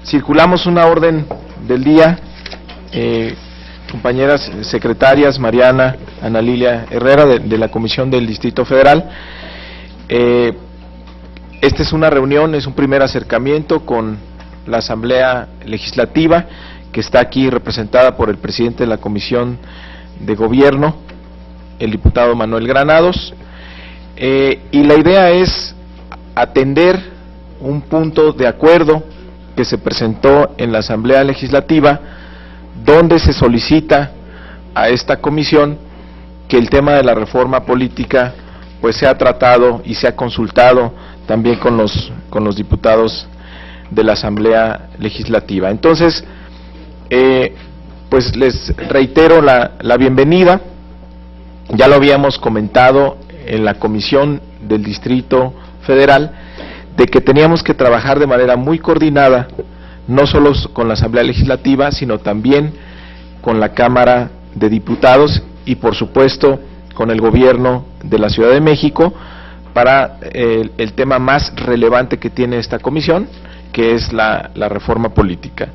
circulamos una orden del día, compañeras secretarias, Mariana, Ana Lilia Herrera, de la Comisión del Distrito Federal. Esta es una reunión, es un primer acercamiento con la Asamblea Legislativa, que está aquí representada por el presidente de la Comisión de Gobierno, el diputado Manuel Granados, y la idea es atender un punto de acuerdo que se presentó en la Asamblea Legislativa, donde se solicita a esta comisión que el tema de la reforma política pues sea tratado y sea consultado también con los diputados de la Asamblea Legislativa. Entonces, pues les reitero la bienvenida. Ya lo habíamos comentado en la Comisión del Distrito Federal, de que teníamos que trabajar de manera muy coordinada, no solo con la Asamblea Legislativa, sino también con la Cámara de Diputados y, por supuesto, con el Gobierno de la Ciudad de México, para el tema más relevante que tiene esta comisión, que es la reforma política.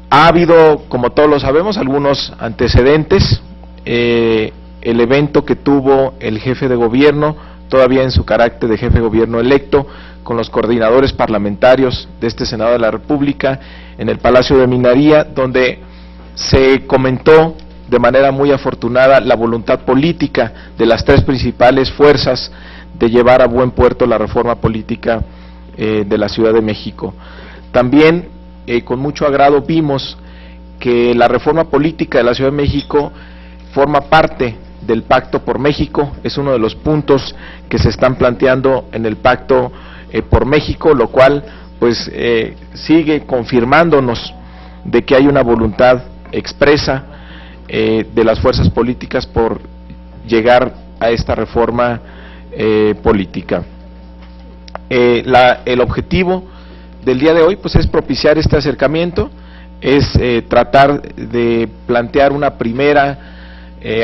Ha habido, como todos lo sabemos, algunos antecedentes. El evento que tuvo el jefe de gobierno, todavía en su carácter de jefe de gobierno electo, con los coordinadores parlamentarios de este Senado de la República, en el Palacio de Minería, donde se comentó de manera muy afortunada la voluntad política de las tres principales fuerzas de llevar a buen puerto la reforma política de la Ciudad de México. También con mucho agrado vimos que la reforma política de la Ciudad de México forma parte del Pacto por México, es uno de los puntos que se están planteando en el Pacto por México, lo cual pues sigue confirmándonos de que hay una voluntad expresa de las fuerzas políticas por llegar a esta reforma política. El objetivo del día de hoy pues es propiciar este acercamiento, es tratar de plantear una primera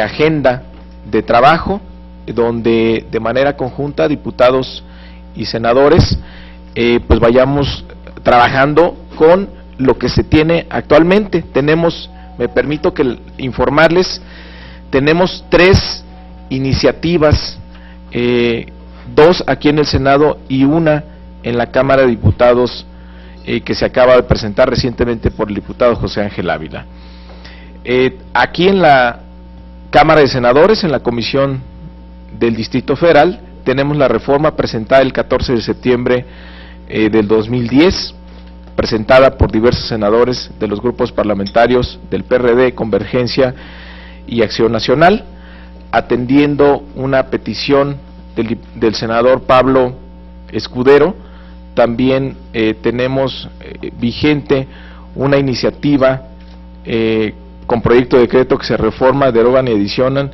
agenda de trabajo, donde de manera conjunta diputados y senadores pues vayamos trabajando con lo que se tiene actualmente. Tenemos, me permito informarles, tenemos 3 iniciativas, 2 aquí en el Senado y una en la Cámara de Diputados, que se acaba de presentar recientemente por el diputado José Ángel Ávila. Aquí en la Cámara de Senadores, en la Comisión del Distrito Federal, tenemos la reforma presentada el 14 de septiembre del 2010, presentada por diversos senadores de los grupos parlamentarios del PRD, Convergencia y Acción Nacional, atendiendo una petición del senador Pablo Escudero. También tenemos vigente una iniciativa con proyecto de decreto que se reforma, derogan y adicionan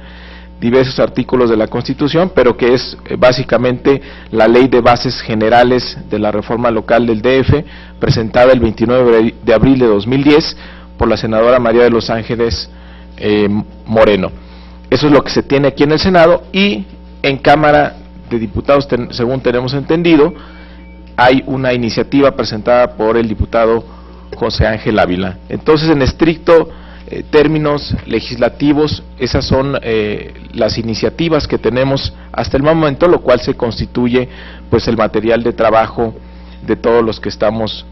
diversos artículos de la Constitución, pero que es básicamente la Ley de Bases Generales de la Reforma Local del DF, presentada el 29 de abril de 2010 por la senadora María de los Ángeles Moreno. Eso es lo que se tiene aquí en el Senado, y en Cámara de Diputados, según tenemos entendido, hay una iniciativa presentada por el diputado José Ángel Ávila. Entonces, en estricto términos legislativos, esas son las iniciativas que tenemos hasta el momento, lo cual se constituye pues el material de trabajo de todos los que estamos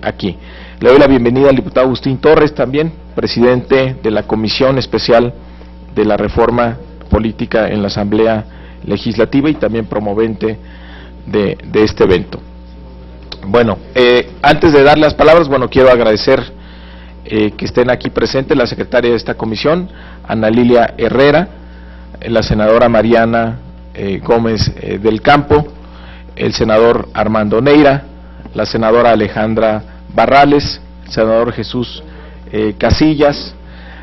aquí. Le doy la bienvenida al diputado Agustín Torres, también presidente de la Comisión Especial de la Reforma Política en la Asamblea Legislativa y también promovente de este evento. Bueno, antes de dar las palabras, quiero agradecer que estén aquí presentes la secretaria de esta comisión, Ana Lilia Herrera, la senadora Mariana Gómez del Campo, el senador Armando Neira, la senadora Alejandra Barrales, el senador Jesús Casillas,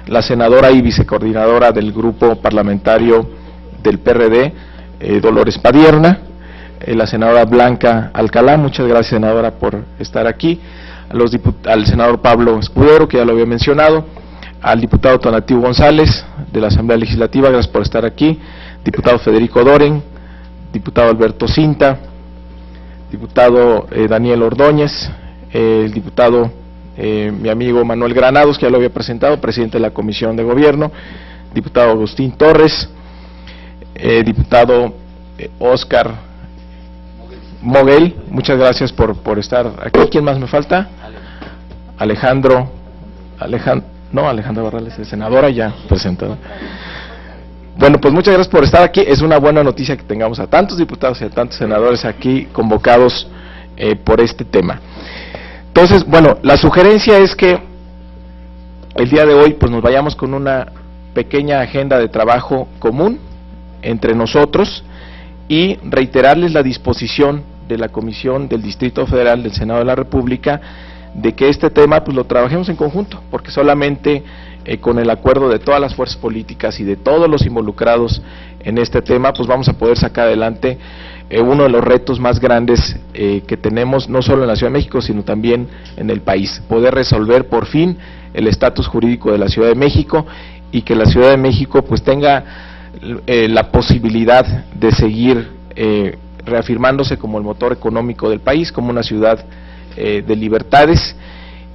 la senadora y vicecoordinadora del grupo parlamentario del PRD, Dolores Padierna, la senadora Blanca Alcalá. Muchas gracias, senadora, por estar aquí. Al senador Pablo Escudero, que ya lo había mencionado, al diputado Tonatiuh González de la Asamblea Legislativa, gracias por estar aquí, diputado Federico Doren, diputado Alberto Cinta, diputado Daniel Ordóñez, el diputado, mi amigo Manuel Granados, que ya lo había presentado, presidente de la Comisión de Gobierno, diputado Agustín Torres, diputado Óscar Moguel, muchas gracias por estar aquí. ¿Quién más me falta? Alejandra Barrales, senadora, ya presentada. Bueno, pues muchas gracias por estar aquí. Es una buena noticia que tengamos a tantos diputados y a tantos senadores aquí convocados por este tema. Entonces, bueno, la sugerencia es que el día de hoy pues nos vayamos con una pequeña agenda de trabajo común entre nosotros y reiterarles la disposición de la Comisión del Distrito Federal del Senado de la República de que este tema pues lo trabajemos en conjunto, porque solamente con el acuerdo de todas las fuerzas políticas y de todos los involucrados en este tema pues vamos a poder sacar adelante uno de los retos más grandes que tenemos, no solo en la Ciudad de México, sino también en el país, poder resolver por fin el estatus jurídico de la Ciudad de México y que la Ciudad de México pues tenga la posibilidad de seguir reafirmándose como el motor económico del país, como una ciudad de libertades,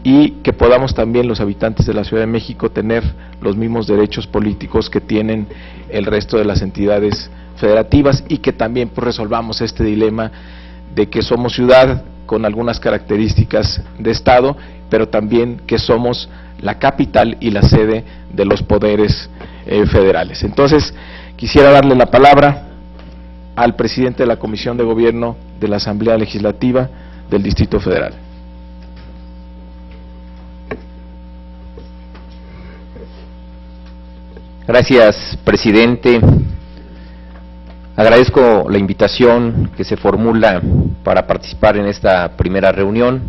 y que podamos también los habitantes de la Ciudad de México tener los mismos derechos políticos que tienen el resto de las entidades federativas, y que también pues resolvamos este dilema de que somos ciudad con algunas características de Estado, pero también que somos la capital y la sede de los poderes federales. Entonces, quisiera darle la palabra al presidente de la Comisión de Gobierno de la Asamblea Legislativa del Distrito Federal. Gracias, presidente. Agradezco la invitación que se formula para participar en esta primera reunión.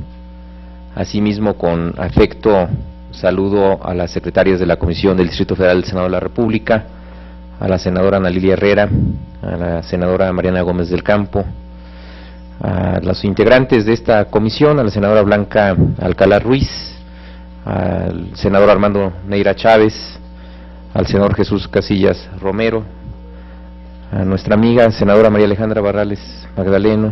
Asimismo, con afecto, saludo a las secretarias de la Comisión del Distrito Federal del Senado de la República, a la senadora Ana Lilia Herrera, a la senadora Mariana Gómez del Campo, a los integrantes de esta comisión, a la senadora Blanca Alcalá Ruiz, al senador Armando Neira Chávez, al senador Jesús Casillas Romero, a nuestra amiga senadora María Alejandra Barrales Magdaleno,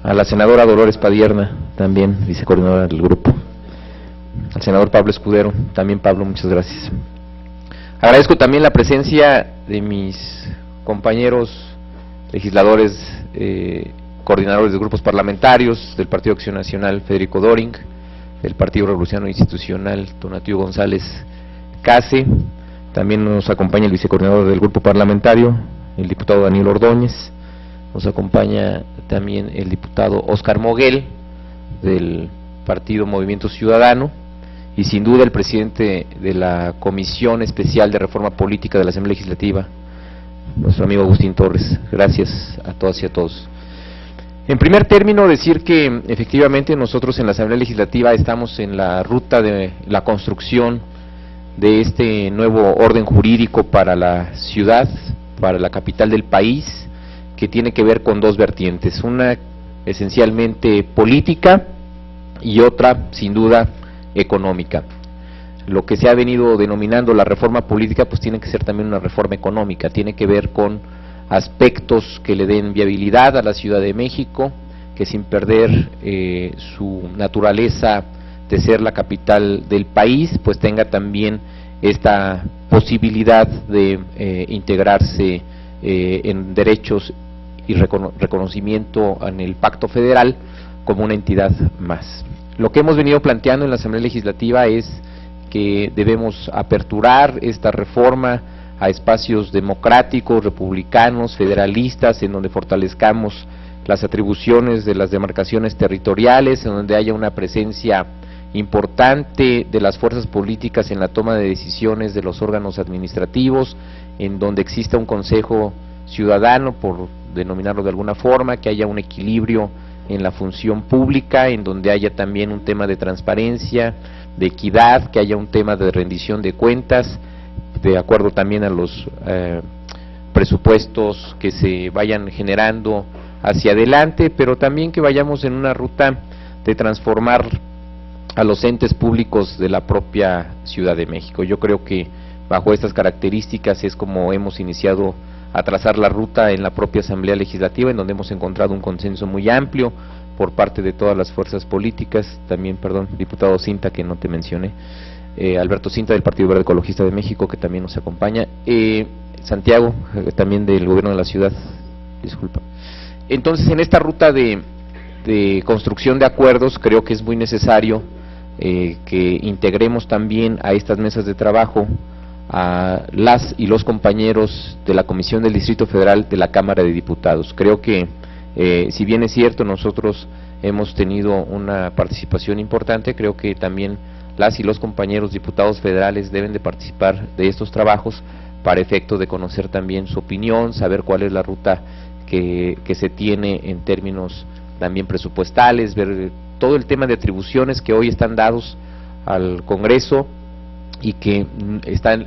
a la senadora Dolores Padierna, también vicecoordinadora del grupo, al senador Pablo Escudero, también Pablo, muchas gracias. Agradezco también la presencia de mis compañeros legisladores, coordinadores de grupos parlamentarios, del Partido Acción Nacional Federico Doring, del Partido Revolucionario Institucional Tonatiuh González Case. También nos acompaña el vicecoordinador del grupo parlamentario, el diputado Daniel Ordóñez. Nos acompaña también el diputado Óscar Moguel, del Partido Movimiento Ciudadano, y sin duda el presidente de la Comisión Especial de Reforma Política de la Asamblea Legislativa, nuestro amigo Agustín Torres. Gracias a todas y a todos. En primer término, decir que efectivamente nosotros en la Asamblea Legislativa estamos en la ruta de la construcción de este nuevo orden jurídico para la ciudad, para la capital del país, que tiene que ver con dos vertientes, una esencialmente política y otra, sin duda, económica. Lo que se ha venido denominando la reforma política, pues tiene que ser también una reforma económica, tiene que ver con aspectos que le den viabilidad a la Ciudad de México, que sin perder su naturaleza de ser la capital del país, pues tenga también esta posibilidad de integrarse en derechos y reconocimiento en el Pacto Federal como una entidad más. Lo que hemos venido planteando en la Asamblea Legislativa es que debemos aperturar esta reforma a espacios democráticos, republicanos, federalistas, en donde fortalezcamos las atribuciones de las demarcaciones territoriales, en donde haya una presencia importante de las fuerzas políticas en la toma de decisiones de los órganos administrativos, en donde exista un consejo ciudadano, por denominarlo de alguna forma, que haya un equilibrio en la función pública, en donde haya también un tema de transparencia, de equidad, que haya un tema de rendición de cuentas, de acuerdo también a los presupuestos que se vayan generando hacia adelante, pero también que vayamos en una ruta de transformar a los entes públicos de la propia Ciudad de México. Yo creo que bajo estas características es como hemos iniciado a trazar la ruta en la propia Asamblea Legislativa, en donde hemos encontrado un consenso muy amplio por parte de todas las fuerzas políticas, también, perdón, diputado Cinta, que no te mencioné, Alberto Cinta del Partido Verde Ecologista de México, que también nos acompaña, Santiago, también del gobierno de la ciudad, disculpa. Entonces, en esta ruta de construcción de acuerdos, creo que es muy necesario que integremos también a estas mesas de trabajo a las y los compañeros de la Comisión del Distrito Federal de la Cámara de Diputados. Creo que, si bien es cierto, nosotros hemos tenido una participación importante, creo que también las y los compañeros diputados federales deben de participar de estos trabajos para efecto de conocer también su opinión, saber cuál es la ruta que se tiene en términos también presupuestales, ver todo el tema de atribuciones que hoy están dados al Congreso y que están,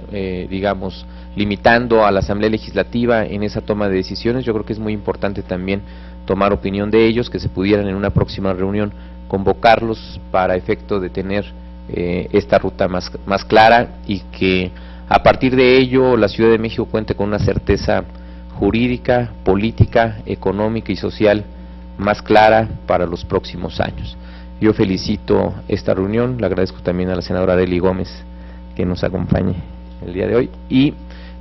digamos, limitando a la Asamblea Legislativa en esa toma de decisiones. Yo creo que es muy importante también tomar opinión de ellos, que se pudieran en una próxima reunión convocarlos para efecto de tener esta ruta más clara, y que a partir de ello la Ciudad de México cuente con una certeza jurídica, política, económica y social más clara para los próximos años. Yo felicito esta reunión, le agradezco también a la senadora Arely Gómez que nos acompañe el día de hoy, y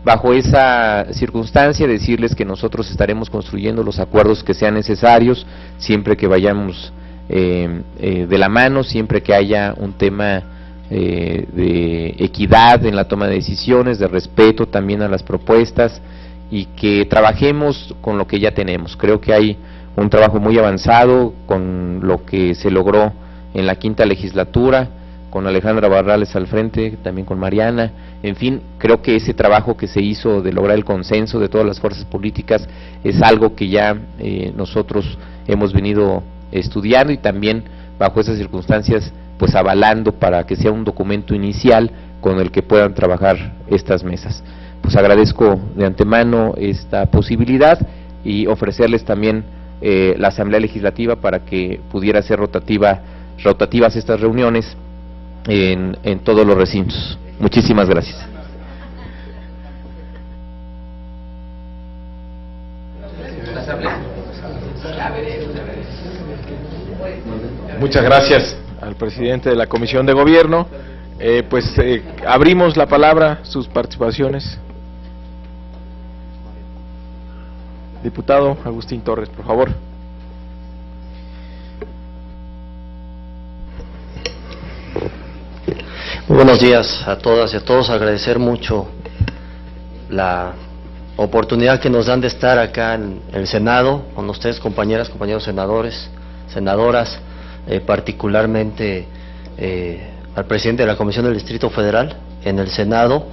bajo esa circunstancia decirles que nosotros estaremos construyendo los acuerdos que sean necesarios, siempre que vayamos de la mano, siempre que haya un tema de equidad en la toma de decisiones, de respeto también a las propuestas, y que trabajemos con lo que ya tenemos. Creo que hay un trabajo muy avanzado con lo que se logró en la quinta legislatura, con Alejandra Barrales al frente, también con Mariana. En fin, creo que ese trabajo que se hizo de lograr el consenso de todas las fuerzas políticas es algo que ya nosotros hemos venido estudiando, y también bajo esas circunstancias pues avalando para que sea un documento inicial con el que puedan trabajar estas mesas. Pues agradezco de antemano esta posibilidad y ofrecerles también la Asamblea Legislativa para que pudiera ser rotativas estas reuniones en todos los recintos. Muchísimas gracias. Muchas gracias al presidente de la Comisión de Gobierno. Abrimos la palabra, sus participaciones. Diputado Agustín Torres, por favor. Muy buenos días a todas y a todos. Agradecer mucho la oportunidad que nos dan de estar acá en el Senado con ustedes, compañeras, compañeros senadores, senadoras, particularmente al presidente de la Comisión del Distrito Federal en el Senado,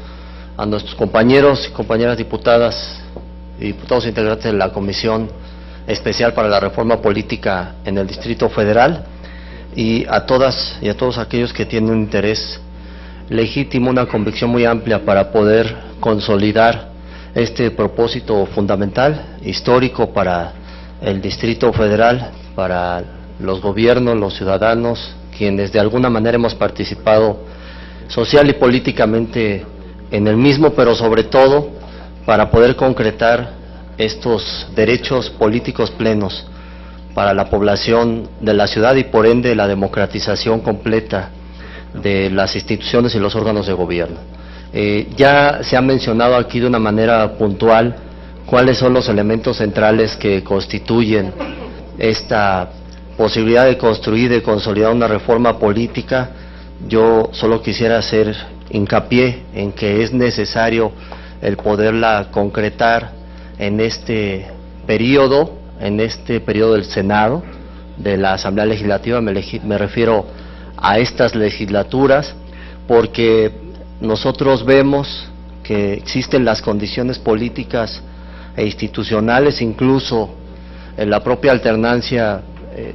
a nuestros compañeros y compañeras diputadas y diputados integrantes de la Comisión Especial para la Reforma Política en el Distrito Federal, y a todas y a todos aquellos que tienen un interés legítimo, una convicción muy amplia para poder consolidar este propósito fundamental, histórico para el Distrito Federal, para los gobiernos, los ciudadanos, quienes de alguna manera hemos participado social y políticamente en el mismo, pero sobre todo para poder concretar estos derechos políticos plenos para la población de la ciudad y por ende la democratización completa de las instituciones y los órganos de gobierno. Ya se ha mencionado aquí de una manera puntual cuáles son los elementos centrales que constituyen esta posibilidad de construir, de consolidar una reforma política. Yo solo quisiera hacer hincapié en que es necesario el poderla concretar en este periodo del Senado, de la Asamblea Legislativa. Me refiero a estas legislaturas, porque nosotros vemos que existen las condiciones políticas e institucionales, incluso en la propia alternancia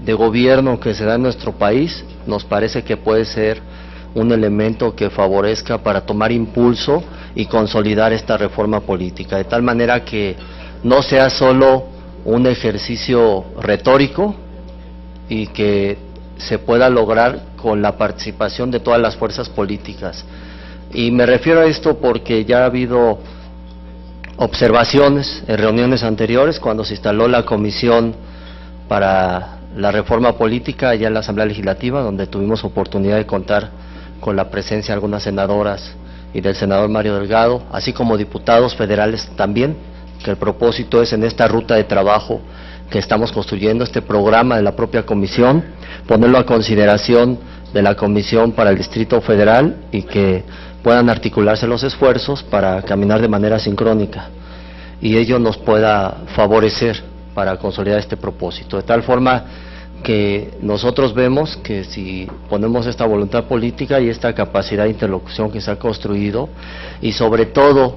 de gobierno que se da en nuestro país. Nos parece que puede ser un elemento que favorezca para tomar impulso y consolidar esta reforma política, de tal manera que no sea solo un ejercicio retórico y que se pueda lograr con la participación de todas las fuerzas políticas. Y me refiero a esto porque ya ha habido observaciones en reuniones anteriores, cuando se instaló la Comisión para la reforma política allá en la Asamblea Legislativa, donde tuvimos oportunidad de contar con la presencia de algunas senadoras y del senador Mario Delgado, así como diputados federales también, que el propósito es en esta ruta de trabajo que estamos construyendo, este programa de la propia comisión, ponerlo a consideración de la Comisión para el Distrito Federal y que puedan articularse los esfuerzos para caminar de manera sincrónica y ello nos pueda favorecer para consolidar este propósito, de tal forma que nosotros vemos que si ponemos esta voluntad política y esta capacidad de interlocución que se ha construido y sobre todo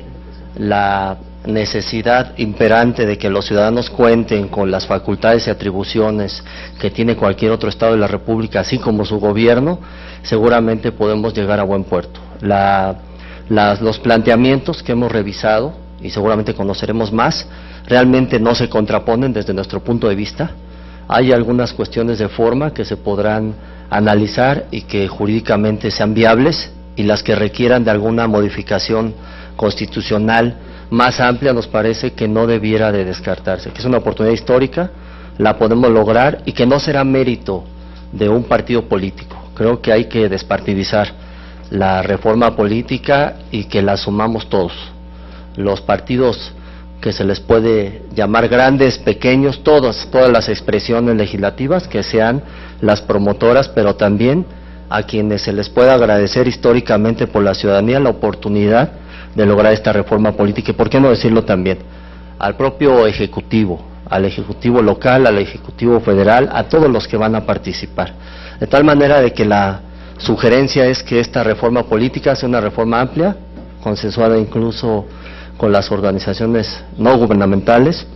la necesidad imperante de que los ciudadanos cuenten con las facultades y atribuciones que tiene cualquier otro estado de la República, así como su gobierno, seguramente podemos llegar a buen puerto. Los planteamientos que hemos revisado, y seguramente conoceremos más, realmente no se contraponen desde nuestro punto de vista. Hay algunas cuestiones de forma que se podrán analizar y que jurídicamente sean viables, y las que requieran de alguna modificación constitucional más amplia nos parece que no debiera de descartarse, que es una oportunidad histórica, la podemos lograr y que no será mérito de un partido político. Creo que hay que despartidizar la reforma política y que la asumamos todos. Los partidos que se les puede llamar grandes, pequeños, todas las expresiones legislativas que sean las promotoras, pero también a quienes se les pueda agradecer históricamente por la ciudadanía la oportunidad de lograr esta reforma política, y por qué no decirlo también, al propio Ejecutivo, al Ejecutivo local, al Ejecutivo federal, a todos los que van a participar, de tal manera de que la sugerencia es que esta reforma política sea una reforma amplia, consensuada incluso con las organizaciones no gubernamentales,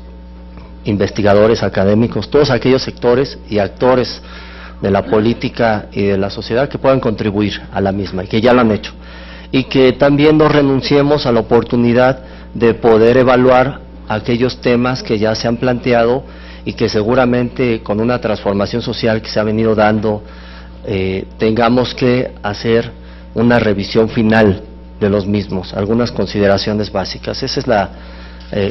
investigadores, académicos, todos aquellos sectores y actores de la política y de la sociedad que puedan contribuir a la misma y que ya lo han hecho. Y que también no renunciemos a la oportunidad de poder evaluar aquellos temas que ya se han planteado y que seguramente con una transformación social que se ha venido dando tengamos que hacer una revisión final de los mismos, algunas consideraciones básicas. Esa es la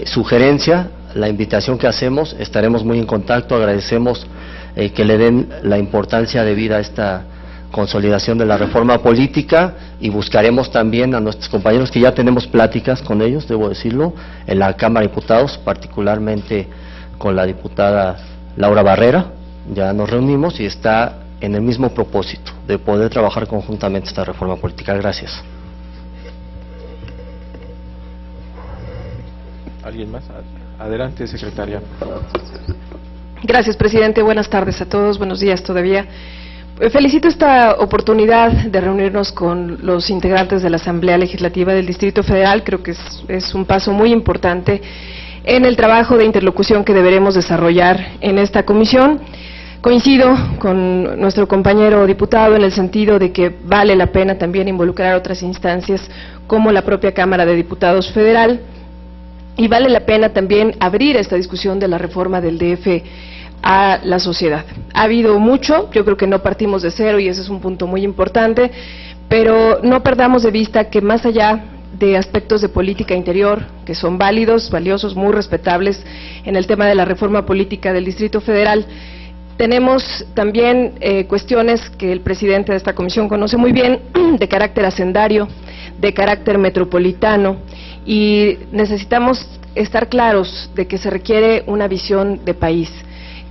sugerencia, la invitación que hacemos. Estaremos muy en contacto, agradecemos que le den la importancia debida a esta consolidación de la reforma política y buscaremos también a nuestros compañeros que ya tenemos pláticas con ellos, debo decirlo, en la Cámara de Diputados, particularmente con la diputada Laura Barrera, ya nos reunimos y está en el mismo propósito de poder trabajar conjuntamente esta reforma política. Gracias. ¿Alguien más? Adelante, secretaria. Gracias, presidente. Buenas tardes a todos. Buenos días todavía. Felicito esta oportunidad de reunirnos con los integrantes de la Asamblea Legislativa del Distrito Federal. Creo que es un paso muy importante en el trabajo de interlocución que deberemos desarrollar en esta comisión. Coincido con nuestro compañero diputado en el sentido de que vale la pena también involucrar otras instancias como la propia Cámara de Diputados Federal y vale la pena también abrir esta discusión de la reforma del DF a la sociedad. Ha habido mucho, yo creo que no partimos de cero y ese es un punto muy importante, pero no perdamos de vista que más allá de aspectos de política interior, que son válidos, valiosos, muy respetables en el tema de la reforma política del Distrito Federal, tenemos también cuestiones que el presidente de esta comisión conoce muy bien, de carácter hacendario, de carácter metropolitano, y necesitamos estar claros de que se requiere una visión de país,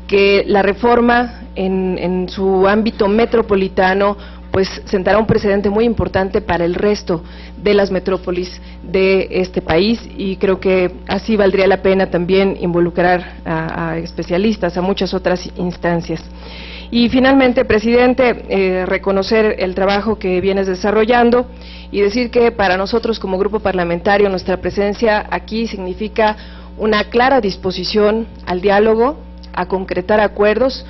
que la reforma en su ámbito metropolitano pues sentará un precedente muy importante para el resto de las metrópolis de este país y creo que así valdría la pena también involucrar a especialistas, a muchas otras instancias. Y finalmente, presidente, reconocer el trabajo que vienes desarrollando y decir que para nosotros como grupo parlamentario nuestra presencia aquí significa una clara disposición al diálogo, a concretar acuerdos.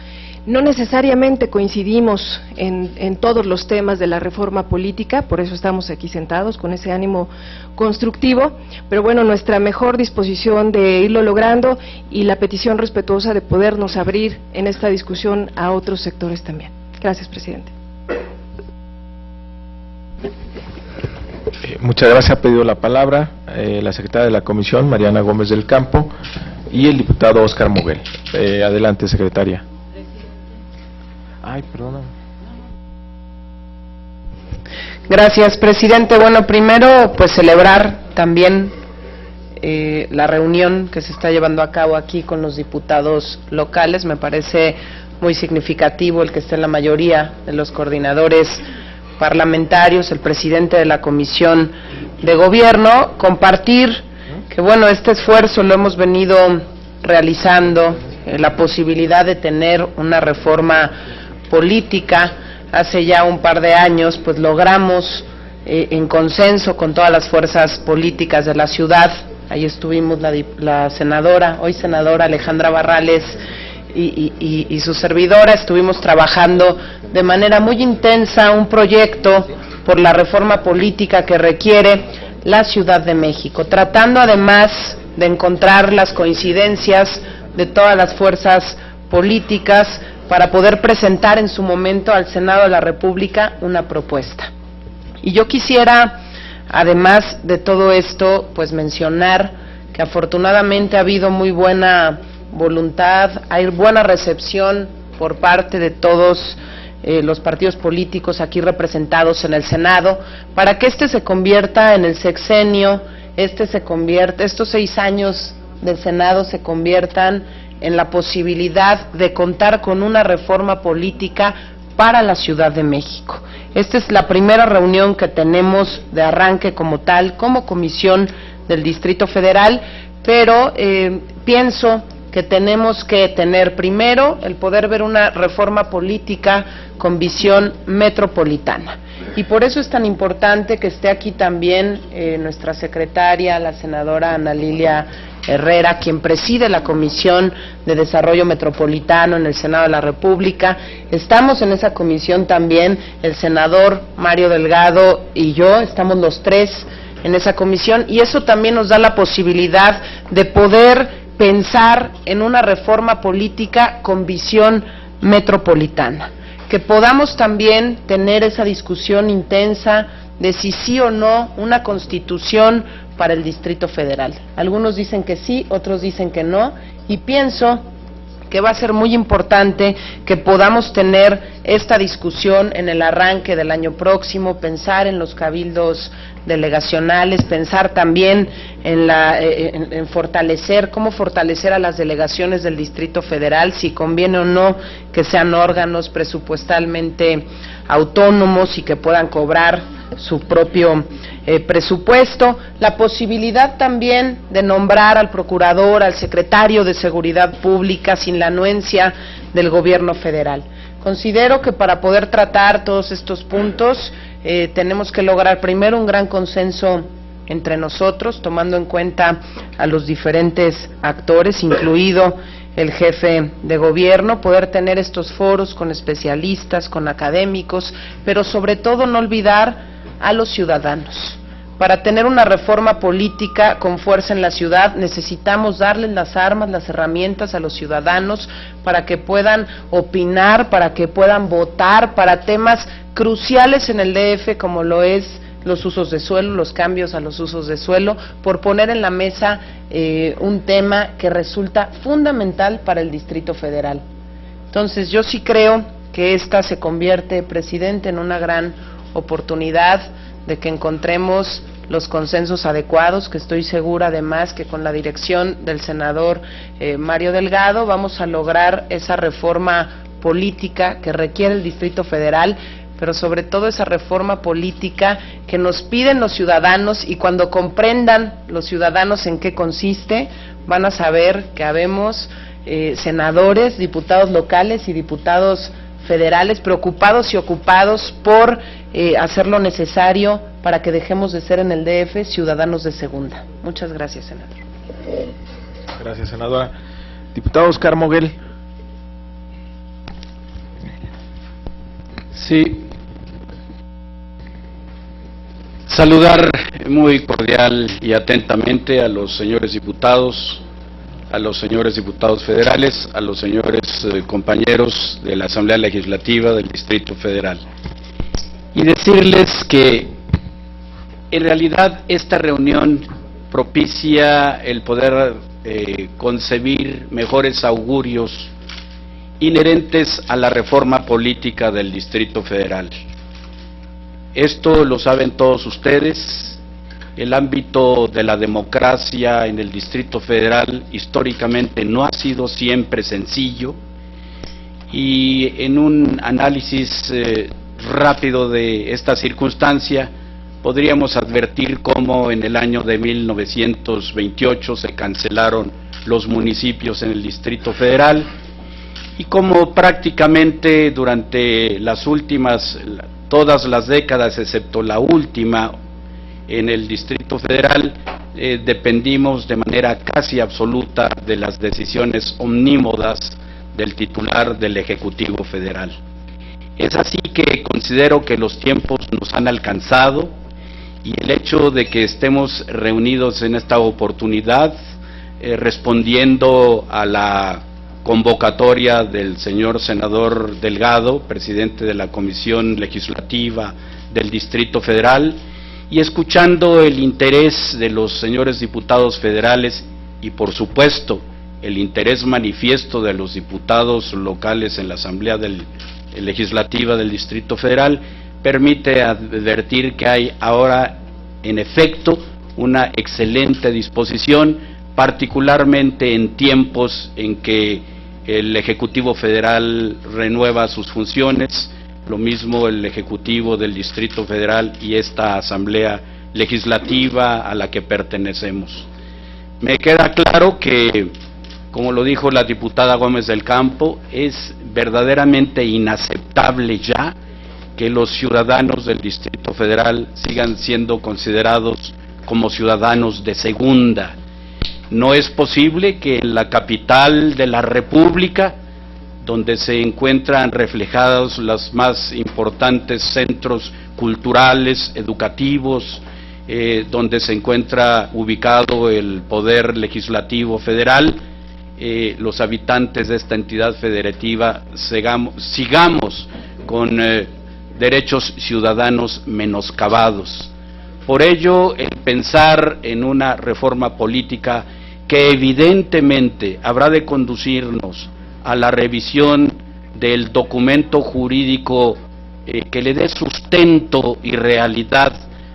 No necesariamente coincidimos en todos los temas de la reforma política, por eso estamos aquí sentados con ese ánimo constructivo, pero bueno, nuestra mejor disposición de irlo logrando y la petición respetuosa de podernos abrir en esta discusión a otros sectores también. Gracias, presidente. Muchas gracias. Ha pedido la palabra la secretaria de la Comisión, Mariana Gómez del Campo, y el diputado Óscar Moguel. Adelante, secretaria. Ay, perdona. Gracias, presidente. Bueno, primero, pues celebrar también la reunión que se está llevando a cabo aquí con los diputados locales. Me parece muy significativo el que esté la mayoría de los coordinadores parlamentarios, el presidente de la Comisión de Gobierno, compartir que, bueno, este esfuerzo lo hemos venido realizando, la posibilidad de tener una reforma política. Hace ya un par de años, pues logramos en consenso con todas las fuerzas políticas de la ciudad. Ahí estuvimos la senadora, hoy senadora Alejandra Barrales y su servidora, estuvimos trabajando de manera muy intensa un proyecto por la reforma política que requiere la Ciudad de México, tratando además de encontrar las coincidencias de todas las fuerzas políticas para poder presentar en su momento al Senado de la República una propuesta. Y yo quisiera, además de todo esto, pues mencionar que afortunadamente ha habido muy buena voluntad, hay buena recepción por parte de todos los partidos políticos aquí representados en el Senado, para que este se convierta en el sexenio, estos 6 años del Senado se conviertan en la posibilidad de contar con una reforma política para la Ciudad de México. Esta es la primera reunión que tenemos de arranque como tal, como Comisión del Distrito Federal, pero pienso que tenemos que tener primero el poder ver una reforma política con visión metropolitana. Y por eso es tan importante que esté aquí también nuestra secretaria, la senadora Ana Lilia Herrera, quien preside la Comisión de Desarrollo Metropolitano en el Senado de la República. Estamos en esa comisión también el senador Mario Delgado y yo, estamos los 3 en esa comisión, y eso también nos da la posibilidad de poder pensar en una reforma política con visión metropolitana, que podamos también tener esa discusión intensa de si sí o no una constitución para el Distrito Federal. Algunos dicen que sí, otros dicen que no, y pienso que va a ser muy importante que podamos tener esta discusión en el arranque del año próximo, pensar en los cabildos delegacionales, pensar también en fortalecer, cómo fortalecer a las delegaciones del Distrito Federal, si conviene o no que sean órganos presupuestalmente autónomos y que puedan cobrar su propio presupuesto, la posibilidad también de nombrar al procurador, al secretario de Seguridad Pública sin la anuencia del gobierno federal. Considero que para poder tratar todos estos puntos tenemos que lograr primero un gran consenso entre nosotros, tomando en cuenta a los diferentes actores, incluido el jefe de gobierno, poder tener estos foros con especialistas, con académicos, pero sobre todo no olvidar a los ciudadanos. Para tener una reforma política con fuerza en la ciudad necesitamos darles las armas, las herramientas a los ciudadanos para que puedan opinar, para que puedan votar para temas cruciales en el DF como lo es los usos de suelo, los cambios a los usos de suelo, por poner en la mesa un tema que resulta fundamental para el Distrito Federal. Entonces yo sí creo que esta se convierte, presidente, en una gran oportunidad de que encontremos los consensos adecuados, que estoy segura además que con la dirección del senador Mario Delgado vamos a lograr esa reforma política que requiere el Distrito Federal, pero sobre todo esa reforma política que nos piden los ciudadanos, y cuando comprendan los ciudadanos en qué consiste, van a saber que habemos senadores, diputados locales y diputados federales preocupados y ocupados por hacer lo necesario para que dejemos de ser en el DF ciudadanos de segunda. Muchas gracias, senador. Gracias, senadora. Diputado Oscar Moguel. Sí. Saludar muy cordial y atentamente a los señores diputados, a los señores diputados federales, a los señores compañeros de la Asamblea Legislativa del Distrito Federal. Y decirles que en realidad esta reunión propicia el poder concebir mejores augurios inherentes a la reforma política del Distrito Federal. Esto lo saben todos ustedes. El ámbito de la democracia en el Distrito Federal históricamente no ha sido siempre sencillo, y en un análisis rápido de esta circunstancia podríamos advertir cómo en el año de 1928 se cancelaron los municipios en el Distrito Federal, y cómo prácticamente durante las últimas, todas las décadas excepto la última, en el Distrito Federal dependimos de manera casi absoluta de las decisiones omnímodas del titular del Ejecutivo Federal. Es así que considero que los tiempos nos han alcanzado, y el hecho de que estemos reunidos en esta oportunidad, respondiendo a la convocatoria del señor senador Delgado, presidente de la Comisión Legislativa del Distrito Federal, y escuchando el interés de los señores diputados federales y, por supuesto, el interés manifiesto de los diputados locales en la Asamblea Legislativa del Distrito Federal, permite advertir que hay ahora, en efecto, una excelente disposición, particularmente en tiempos en que el Ejecutivo Federal renueva sus funciones, lo mismo el Ejecutivo del Distrito Federal y esta Asamblea Legislativa a la que pertenecemos. Me queda claro que, como lo dijo la diputada Gómez del Campo, es verdaderamente inaceptable ya que los ciudadanos del Distrito Federal sigan siendo considerados como ciudadanos de segunda. No es posible que en la capital de la República, donde se encuentran reflejados los más importantes centros culturales, educativos, donde se encuentra ubicado el Poder Legislativo Federal, los habitantes de esta entidad federativa sigamos con derechos ciudadanos menoscabados. Por ello, el pensar en una reforma política que evidentemente habrá de conducirnos a la revisión del documento jurídico que le dé sustento y realidad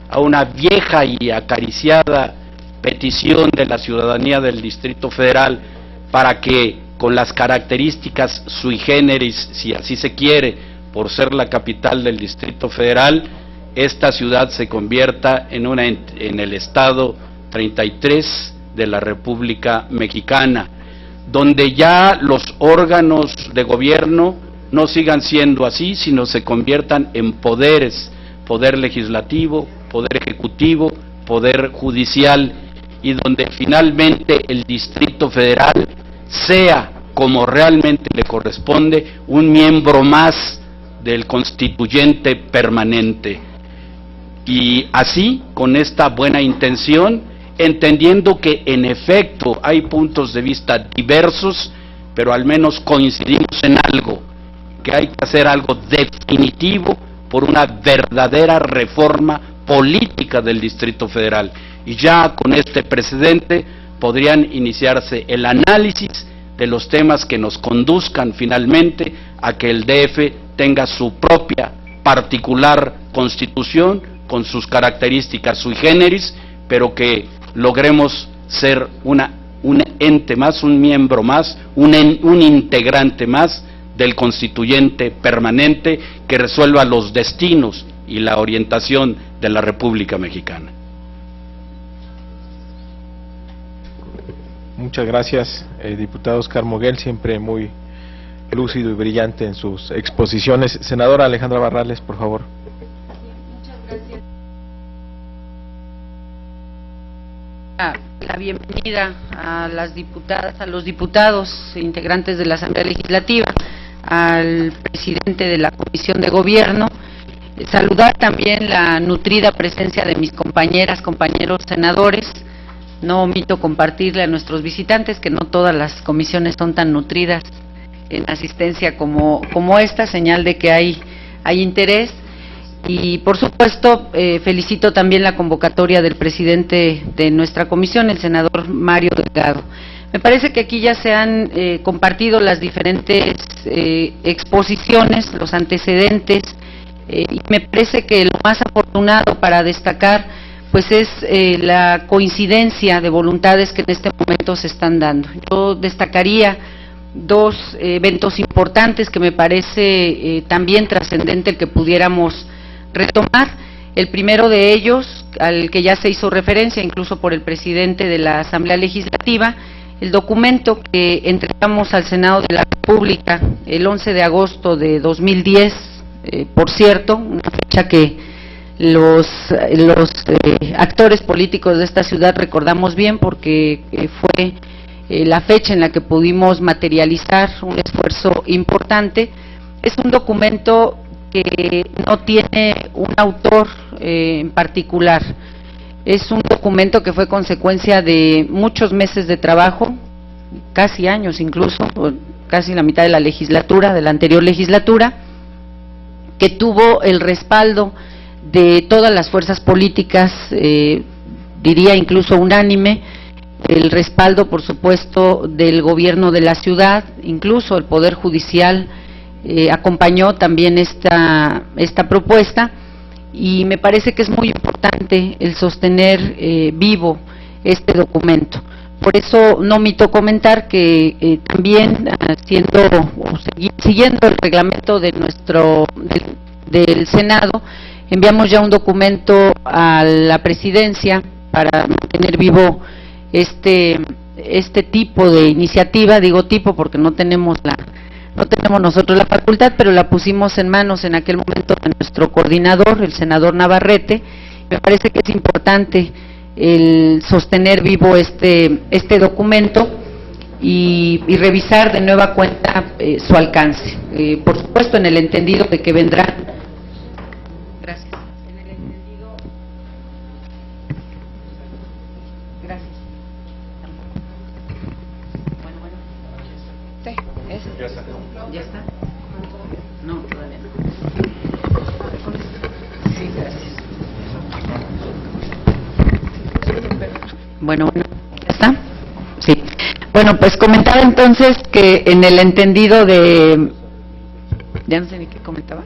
a una vieja y acariciada petición de la ciudadanía del Distrito Federal, para que, con las características sui generis, si así se quiere, por ser la capital del Distrito Federal, esta ciudad se convierta en el estado 33 de la República Mexicana, donde ya los órganos de gobierno no sigan siendo así, sino se conviertan en poderes: poder legislativo, poder ejecutivo, poder judicial, y donde finalmente el Distrito Federal sea, como realmente le corresponde, un miembro más del constituyente permanente. Y así, con esta buena intención, entendiendo que en efecto hay puntos de vista diversos, pero al menos coincidimos en algo, que hay que hacer algo definitivo por una verdadera reforma política del Distrito Federal. Y ya con este precedente podrían iniciarse el análisis de los temas que nos conduzcan finalmente a que el DF tenga su propia particular constitución con sus características sui generis, pero que logremos ser un ente más, un miembro más, un integrante más del constituyente permanente que resuelva los destinos y la orientación de la República Mexicana. Muchas gracias, diputado Oscar Moguel, siempre muy lúcido y brillante en sus exposiciones. Senadora Alejandra Barrales, por favor. Muchas gracias. La bienvenida a las diputadas, a los diputados integrantes de la Asamblea Legislativa, al presidente de la Comisión de Gobierno. Saludar también la nutrida presencia de mis compañeras, compañeros senadores. No omito compartirle a nuestros visitantes que no todas las comisiones son tan nutridas en asistencia como esta, señal de que hay interés. Y por supuesto felicito también la convocatoria del presidente de nuestra comisión, el senador Mario Delgado. Me parece que aquí ya se han compartido las diferentes exposiciones, los antecedentes, y me parece que lo más afortunado para destacar pues es la coincidencia de voluntades que en este momento se están dando. Yo destacaría dos eventos importantes que me parece también trascendente el que pudiéramos retomar. El primero de ellos, al que ya se hizo referencia incluso por el presidente de la Asamblea Legislativa, el documento que entregamos al Senado de la República el 11 de agosto de 2010, por cierto, una fecha que los actores políticos de esta ciudad recordamos bien porque fue la fecha en la que pudimos materializar un esfuerzo importante. Es un documento que no tiene un autor en particular. Es un documento que fue consecuencia de muchos meses de trabajo, casi años incluso, casi la mitad de la legislatura, de la anterior legislatura, que tuvo el respaldo de todas las fuerzas políticas, diría incluso unánime, el respaldo, por supuesto, del gobierno de la ciudad, incluso el Poder Judicial acompañó también esta propuesta, y me parece que es muy importante el sostener vivo este documento. Por eso no omito comentar que también siguiendo el reglamento de del Senado, enviamos ya un documento a la Presidencia para mantener vivo este tipo de iniciativa. Digo tipo porque no tenemos nosotros la facultad, pero la pusimos en manos en aquel momento de nuestro coordinador, el senador Navarrete. Me parece que es importante el sostener vivo este documento y revisar de nueva cuenta su alcance. Por supuesto, en el entendido de que vendrá. Gracias. En el entendido. Gracias. Bueno. Sí, eso. Ya está. ¿Ya está? No, todavía no. Sí, gracias. Bueno, ¿ya está? Sí. Bueno, pues comentaba entonces que en el entendido de... Ya no sé ni qué comentaba.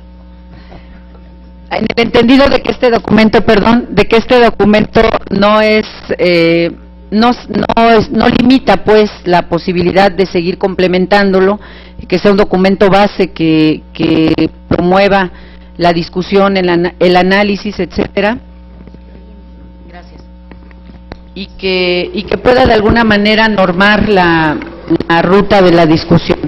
En el entendido de que este documento, no es... no limita pues la posibilidad de seguir complementándolo, que sea un documento base que promueva la discusión, el análisis, etcétera. Gracias. Y que pueda de alguna manera normar la ruta de la discusión.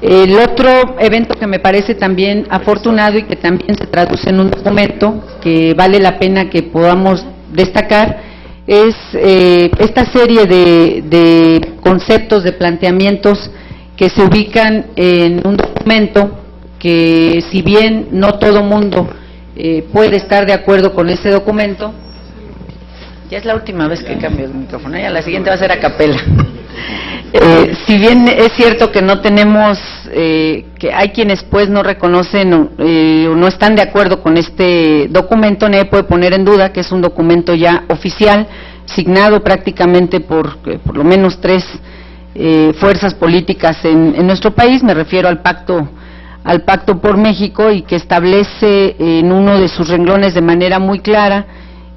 El otro evento que me parece también afortunado y que también se traduce en un documento que vale la pena que podamos destacar es esta serie de conceptos, de planteamientos que se ubican en un documento que, si bien no todo mundo puede estar de acuerdo con ese documento. Ya es la última vez que cambio el micrófono, ya la siguiente va a ser a capela. Si bien es cierto que no tenemos, que hay quienes pues no reconocen o no están de acuerdo con este documento, nadie puede poner en duda que es un documento ya oficial, signado prácticamente por lo menos 3 fuerzas políticas en nuestro país. Me refiero al Pacto por México, y que establece en uno de sus renglones de manera muy clara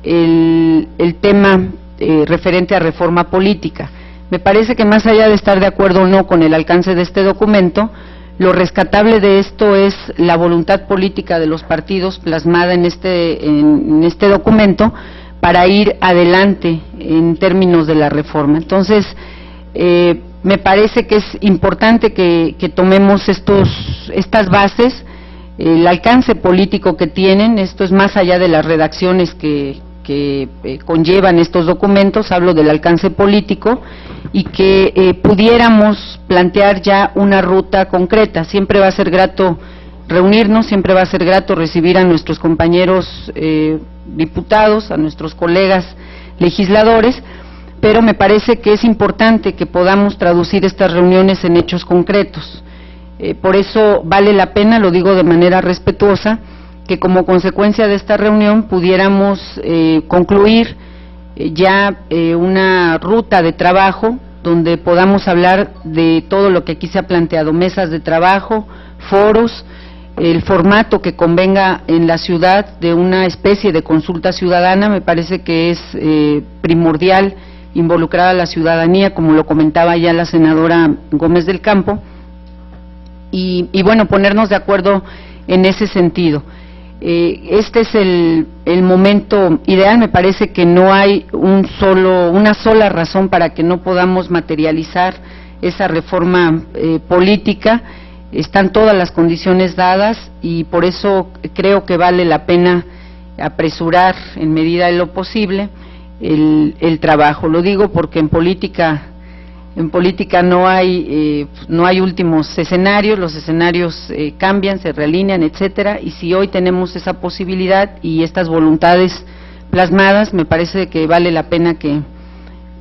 el tema referente a reforma política. Me parece que más allá de estar de acuerdo o no con el alcance de este documento, lo rescatable de esto es la voluntad política de los partidos plasmada en este documento para ir adelante en términos de la reforma. Entonces, me parece que es importante que tomemos estas bases, el alcance político que tienen. Esto es más allá de las redacciones que conllevan estos documentos, hablo del alcance político, y que pudiéramos plantear ya una ruta concreta. Siempre va a ser grato reunirnos, siempre va a ser grato recibir a nuestros compañeros diputados, a nuestros colegas legisladores, pero me parece que es importante que podamos traducir estas reuniones en hechos concretos. Por eso vale la pena, lo digo de manera respetuosa, que como consecuencia de esta reunión pudiéramos concluir ya una ruta de trabajo donde podamos hablar de todo lo que aquí se ha planteado, mesas de trabajo, foros, el formato que convenga en la ciudad de una especie de consulta ciudadana. Me parece que es primordial involucrar a la ciudadanía, como lo comentaba ya la senadora Gómez del Campo, y bueno, ponernos de acuerdo en ese sentido. Este es el momento ideal. Me parece que no hay una sola razón para que no podamos materializar esa reforma política. Están todas las condiciones dadas y por eso creo que vale la pena apresurar en medida de lo posible el trabajo. Lo digo porque en política no hay últimos escenarios, los escenarios cambian, se realinean, etcétera, y si hoy tenemos esa posibilidad y estas voluntades plasmadas, me parece que vale la pena que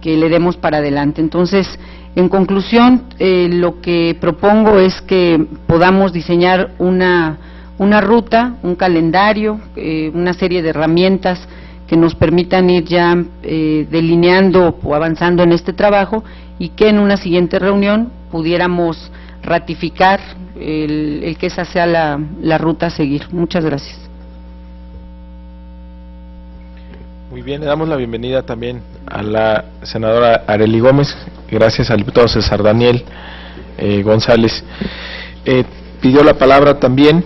le demos para adelante. Entonces, en conclusión, lo que propongo es que podamos diseñar una ruta, un calendario, una serie de herramientas que nos permitan ir ya delineando o avanzando en este trabajo, y que en una siguiente reunión pudiéramos ratificar el que esa sea la ruta a seguir. Muchas gracias. Muy bien, le damos la bienvenida también a la senadora Arely Gómez. Gracias al diputado César Daniel González. Pidió la palabra también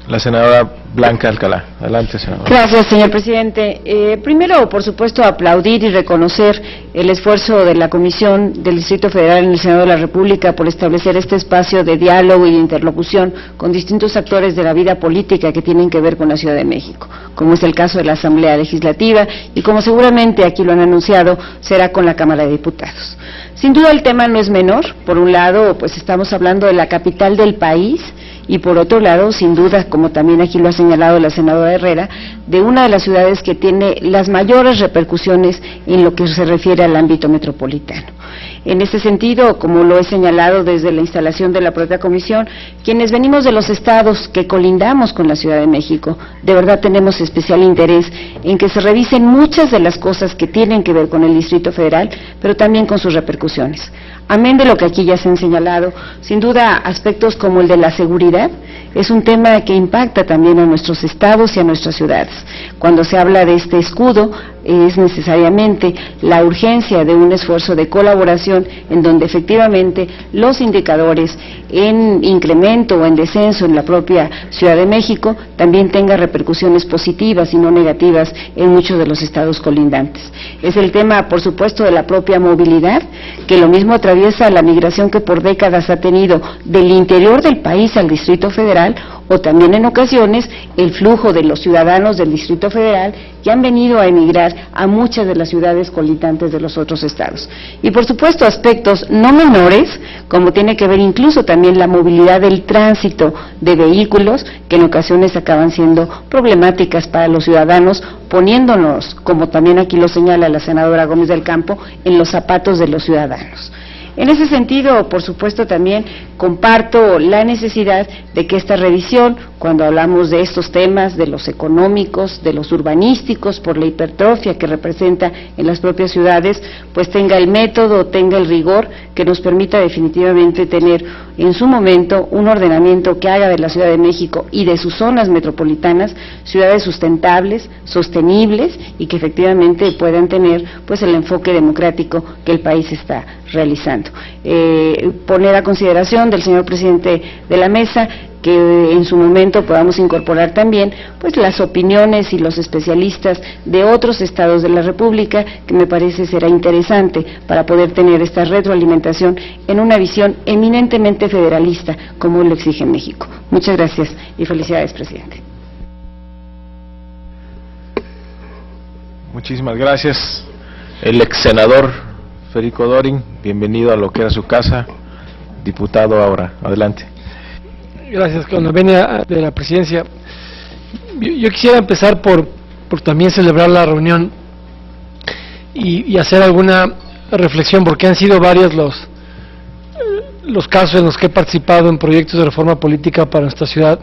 la senadora Blanca Alcalá. Adelante, senadora. Gracias, señor presidente. Primero, por supuesto, aplaudir y reconocer el esfuerzo de la Comisión del Distrito Federal en el Senado de la República por establecer este espacio de diálogo y de interlocución con distintos actores de la vida política que tienen que ver con la Ciudad de México, como es el caso de la Asamblea Legislativa y como seguramente aquí lo han anunciado, será con la Cámara de Diputados. Sin duda el tema no es menor. Por un lado, pues estamos hablando de la capital del país, y por otro lado, sin duda, como también aquí lo ha señalado la senadora Herrera, de una de las ciudades que tiene las mayores repercusiones en lo que se refiere al ámbito metropolitano. En este sentido, como lo he señalado desde la instalación de la propia comisión, quienes venimos de los estados que colindamos con la Ciudad de México, de verdad tenemos especial interés en que se revisen muchas de las cosas que tienen que ver con el Distrito Federal, pero también con sus repercusiones. Amén de lo que aquí ya se han señalado, sin duda aspectos como el de la seguridad es un tema que impacta también a nuestros estados y a nuestras ciudades. Cuando se habla de este escudo, es necesariamente la urgencia de un esfuerzo de colaboración en donde efectivamente los indicadores en incremento o en descenso en la propia Ciudad de México también tenga repercusiones positivas y no negativas en muchos de los estados colindantes. Es el tema, por supuesto, de la propia movilidad, que lo mismo atraviesa la migración que por décadas ha tenido del interior del país al Distrito Federal, o también en ocasiones el flujo de los ciudadanos del Distrito Federal que han venido a emigrar a muchas de las ciudades colindantes de los otros estados. Y por supuesto aspectos no menores, como tiene que ver incluso también la movilidad del tránsito de vehículos, que en ocasiones acaban siendo problemáticas para los ciudadanos, poniéndonos, como también aquí lo señala la senadora Gómez del Campo, en los zapatos de los ciudadanos. En ese sentido, por supuesto, también comparto la necesidad de que esta revisión, cuando hablamos de estos temas, de los económicos, de los urbanísticos, por la hipertrofia que representa en las propias ciudades, pues tenga el método, tenga el rigor que nos permita definitivamente tener en su momento un ordenamiento que haga de la Ciudad de México y de sus zonas metropolitanas ciudades sustentables, sostenibles y que efectivamente puedan tener pues el enfoque democrático que el país está realizando. Poner a consideración del señor presidente de la mesa que en su momento podamos incorporar también pues las opiniones y los especialistas de otros estados de la República, que me parece será interesante para poder tener esta retroalimentación en una visión eminentemente federalista como lo exige México. Muchas gracias y felicidades, presidente. Muchísimas gracias. El ex senador Federico Dorin, bienvenido a lo que era su casa, diputado ahora. Adelante. Gracias, con la venia de la presidencia. Yo quisiera empezar por también celebrar la reunión y hacer alguna reflexión, porque han sido varios los casos en los que he participado en proyectos de reforma política para nuestra ciudad.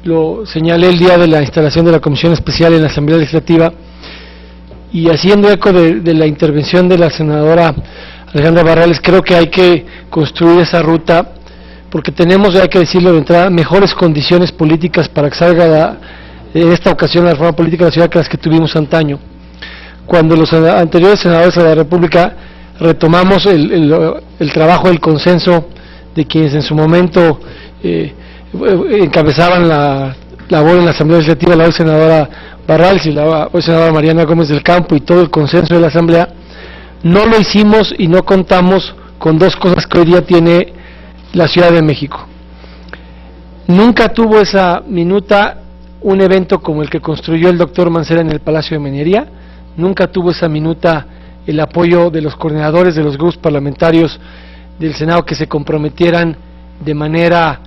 Lo señalé el día de la instalación de la Comisión Especial en la Asamblea Legislativa, y haciendo eco de la intervención de la senadora Alejandra Barrales, creo que hay que construir esa ruta porque tenemos, hay que decirlo de entrada, mejores condiciones políticas para que salga en esta ocasión la reforma política de la ciudad que las que tuvimos antaño. Cuando los anteriores senadores de la República retomamos el trabajo del consenso de quienes en su momento encabezaban la labor en la Asamblea Legislativa, la hoy senadora Barrales y la hoy senadora Mariana Gómez del Campo y todo el consenso de la Asamblea, no lo hicimos y no contamos con dos cosas que hoy día tiene la Ciudad de México. Nunca tuvo esa minuta un evento como el que construyó el doctor Mancera en el Palacio de Minería, nunca tuvo esa minuta el apoyo de los coordinadores de los grupos parlamentarios del Senado que se comprometieran de manera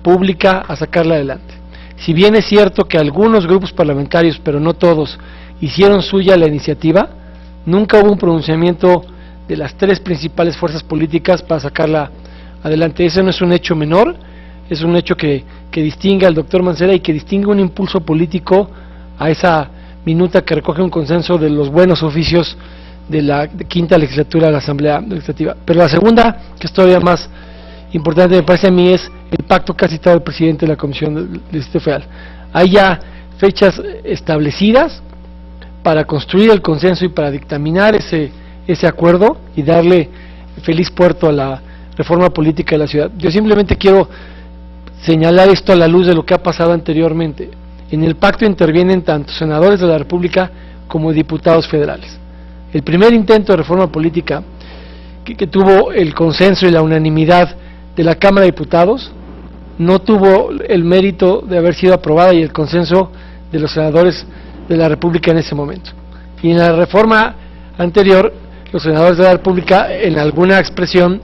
pública a sacarla adelante. Si bien es cierto que algunos grupos parlamentarios, pero no todos, hicieron suya la iniciativa, nunca hubo un pronunciamiento de las tres principales fuerzas políticas para sacarla adelante. Ese no es un hecho menor, es un hecho que distingue al doctor Mancera y que distingue un impulso político a esa minuta que recoge un consenso de los buenos oficios de la quinta legislatura de la Asamblea Legislativa. Pero la segunda, que es todavía más importante me parece a mí, es el pacto que ha citado el presidente de la Comisión del Distrito Federal. Hay ya fechas establecidas para construir el consenso y para dictaminar ese acuerdo y darle feliz puerto a la reforma política de la ciudad. Yo simplemente quiero señalar esto a la luz de lo que ha pasado anteriormente. En el pacto intervienen tanto senadores de la República como diputados federales. El primer intento de reforma política que tuvo el consenso y la unanimidad de la Cámara de Diputados no tuvo el mérito de haber sido aprobada y el consenso de los senadores de la República en ese momento. Y en la reforma anterior, los senadores de la República, en alguna expresión,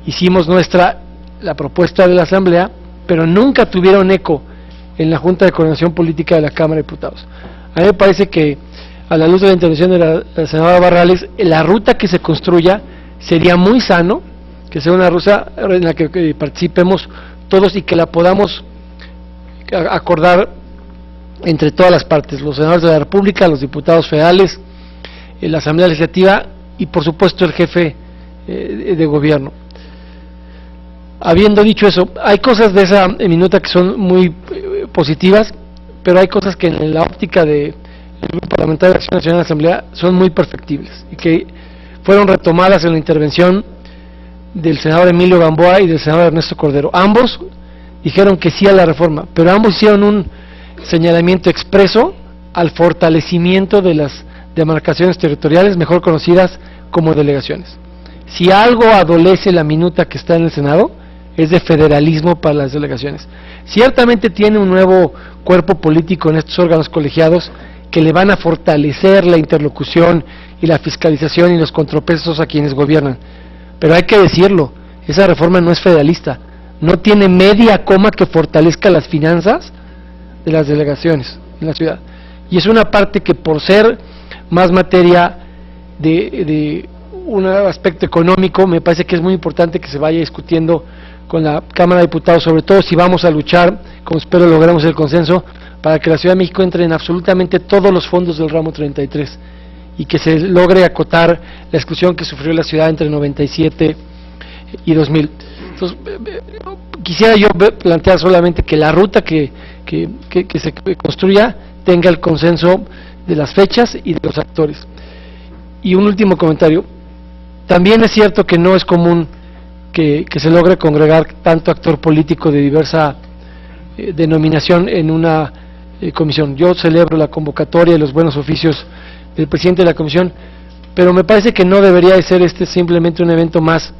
hicimos nuestra la propuesta de la Asamblea, pero nunca tuvieron eco en la Junta de Coordinación Política de la Cámara de Diputados. A mí me parece que, a la luz de la intervención de la senadora Barrales, la ruta que se construya sería muy sano, que sea una ruta en la que participemos todos y que la podamos acordar entre todas las partes, los senadores de la República, los diputados federales, la Asamblea Legislativa y por supuesto el jefe de gobierno. Habiendo dicho eso, hay cosas de esa minuta que son muy positivas, pero hay cosas que en la óptica del Grupo Parlamentario de Acción Nacional de la Asamblea son muy perfectibles y que fueron retomadas en la intervención del senador Emilio Gamboa y del senador Ernesto Cordero. Ambos dijeron que sí a la reforma, pero ambos hicieron un señalamiento expreso al fortalecimiento de las demarcaciones territoriales, mejor conocidas como delegaciones. Si algo adolece la minuta que está en el Senado, es de federalismo para las delegaciones. Ciertamente tiene un nuevo cuerpo político en estos órganos colegiados que le van a fortalecer la interlocución y la fiscalización y los contrapesos a quienes gobiernan. Pero hay que decirlo, esa reforma no es federalista, no tiene media coma que fortalezca las finanzas de las delegaciones en la ciudad. Y es una parte que, por ser más materia de un aspecto económico, me parece que es muy importante que se vaya discutiendo con la Cámara de Diputados, sobre todo si vamos a luchar, como espero logremos el consenso, para que la Ciudad de México entre en absolutamente todos los fondos del ramo 33 y que se logre acotar la exclusión que sufrió la ciudad entre 97 y 2000. Entonces, quisiera yo plantear solamente que la ruta que se construya tenga el consenso de las fechas y de los actores. Y un último comentario, también es cierto que no es común que se logre congregar tanto actor político de diversa denominación en una comisión. Yo celebro la convocatoria y los buenos oficios del presidente de la comisión, pero me parece que no debería de ser simplemente un evento más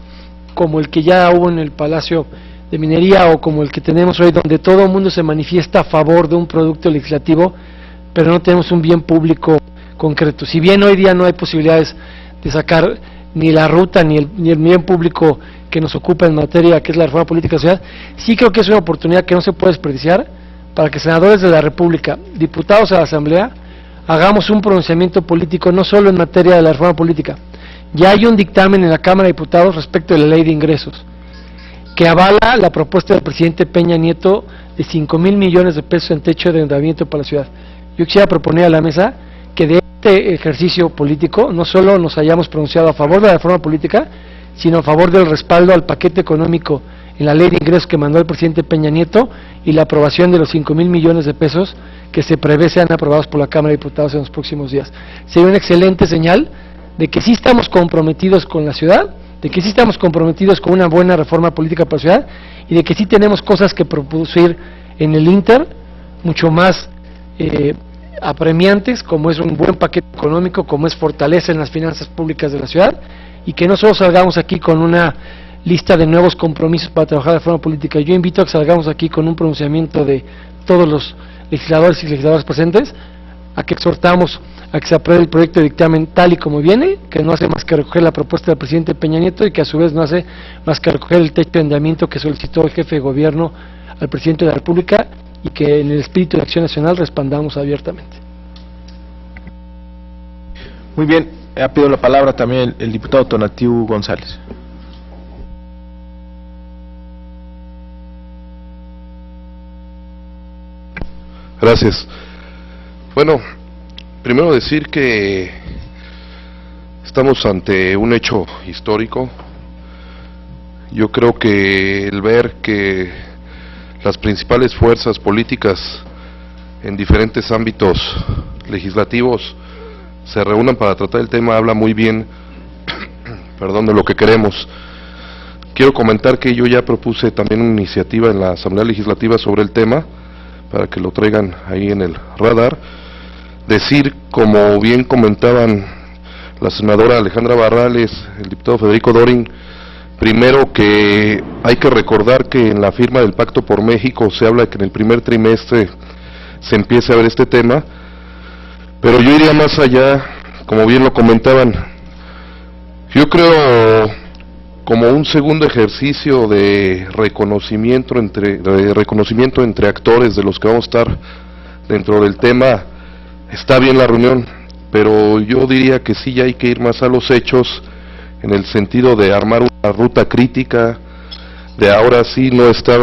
como el que ya hubo en el Palacio de Minería o como el que tenemos hoy, donde todo el mundo se manifiesta a favor de un producto legislativo, pero no tenemos un bien público concreto. Si bien hoy día no hay posibilidades de sacar ni la ruta ni el bien público que nos ocupa en materia, que es la reforma política de la ciudad, sí creo que es una oportunidad que no se puede desperdiciar para que senadores de la República, diputados a la Asamblea, hagamos un pronunciamiento político no solo en materia de la reforma política. Ya hay un dictamen en la Cámara de Diputados respecto de la ley de ingresos, que avala la propuesta del presidente Peña Nieto de 5,000 millones de pesos en techo de endeudamiento para la ciudad. Yo quisiera proponer a la mesa que de este ejercicio político no solo nos hayamos pronunciado a favor de la reforma política, sino a favor del respaldo al paquete económico en la ley de ingresos que mandó el presidente Peña Nieto y la aprobación de los 5,000 millones de pesos que se prevé sean aprobados por la Cámara de Diputados en los próximos días. Sería una excelente señal de que sí estamos comprometidos con la ciudad, de que sí estamos comprometidos con una buena reforma política para la ciudad y de que sí tenemos cosas que producir en el Inter mucho más apremiantes, como es un buen paquete económico, como es fortaleza en las finanzas públicas de la ciudad, y que no solo salgamos aquí con una lista de nuevos compromisos para trabajar de forma política. Yo invito a que salgamos aquí con un pronunciamiento de todos los legisladores y legisladoras presentes, a que exhortamos a que se apruebe el proyecto de dictamen tal y como viene, que no hace más que recoger la propuesta del presidente Peña Nieto y que a su vez no hace más que recoger el techo de endeudamiento que solicitó el jefe de gobierno al presidente de la República y que en el espíritu de Acción Nacional respaldamos abiertamente. Muy bien, ha pedido la palabra también el diputado Tonatiuh González. Gracias. Bueno, primero decir que estamos ante un hecho histórico. Yo creo que el ver que las principales fuerzas políticas en diferentes ámbitos legislativos se reúnan para tratar el tema habla muy bien perdón, de lo que queremos. Quiero comentar que yo ya propuse también una iniciativa en la Asamblea Legislativa sobre el tema, para que lo traigan ahí en el radar. Decir, como bien comentaban la senadora Alejandra Barrales, el diputado Federico Dorin, primero que hay que recordar que en la firma del Pacto por México se habla de que en el primer trimestre se empiece a ver este tema, pero yo iría más allá, como bien lo comentaban. Yo creo, como un segundo ejercicio de reconocimiento entre actores de los que vamos a estar dentro del tema, está bien la reunión, pero yo diría que sí ya hay que ir más a los hechos, en el sentido de armar una ruta crítica, de ahora sí no estar